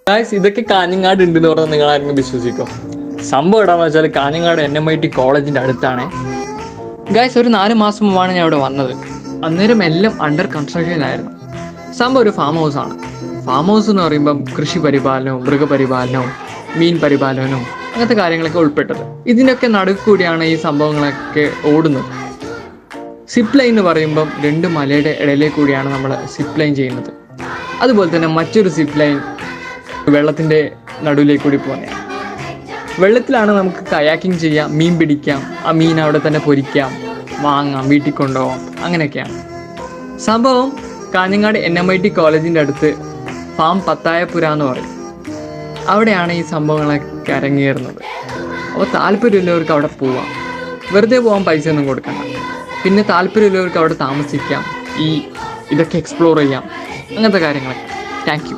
Guys ഇതൊക്കെ കാഞ്ഞങ്ങാട് ഉണ്ടെന്ന് പറഞ്ഞാൽ നിങ്ങൾ ആരെങ്കിലും വിശ്വസിക്കോ? സംഭവം ഇടാന്ന് വെച്ചാൽ കാഞ്ഞങ്ങാട് NMIT കോളേജിൻ്റെ അടുത്താണ്. ഗായ്സ് ഒരു 4 മാസം മുമ്പാണ് ഞാൻ ഇവിടെ വന്നത്. അന്നേരം എല്ലാം അണ്ടർ കൺസ്ട്രക്ഷനിലായിരുന്നു. സംഭവം ഒരു ഫാം ഹൗസാണ്. ഫാം ഹൗസ് എന്ന് പറയുമ്പം കൃഷി പരിപാലനവും മൃഗപരിപാലനവും മീൻ പരിപാലനവും അങ്ങനത്തെ കാര്യങ്ങളൊക്കെ ഉൾപ്പെട്ടത്. ഇതിനൊക്കെ നടുക്ക് കൂടിയാണ് ഈ സംഭവങ്ങളൊക്കെ ഓടുന്നത്. സിപ്പ് ലൈൻ എന്ന് പറയുമ്പം 2 മലയുടെ ഇടയിലേക്ക് കൂടിയാണ് നമ്മൾ സിപ്പ് ലൈൻ ചെയ്യുന്നത്. അതുപോലെ തന്നെ മറ്റൊരു സിപ്പ് ലൈൻ വെള്ളത്തിൻ്റെ നടുവിലേക്ക് കൂടി പോകുന്നതാണ്. വെള്ളത്തിലാണ് നമുക്ക് കയാക്കിങ് ചെയ്യാം, മീൻ പിടിക്കാം, ആ മീൻ അവിടെ തന്നെ പൊരിക്കാം, വാങ്ങാം, വീട്ടിൽ കൊണ്ടുപോകാം, അങ്ങനെയൊക്കെയാണ് സംഭവം. കാഞ്ഞങ്ങാട് NMIT കോളേജിൻ്റെ അടുത്ത് ഫാം പത്തായപുര എന്ന് പറയും. അവിടെയാണ് ഈ സംഭവങ്ങളൊക്കെ അരങ്ങേറുന്നത്. അപ്പോൾ താല്പര്യമുള്ളവർക്ക് അവിടെ പോവാം. വെറുതെ പോകാൻ പൈസ ഒന്നും കൊടുക്കണ്ട. പിന്നെ താല്പര്യമുള്ളവർക്ക് അവിടെ താമസിക്കാം, ഇതൊക്കെ എക്സ്പ്ലോർ ചെയ്യാം, അങ്ങനത്തെ കാര്യങ്ങളൊക്കെ. Thank you.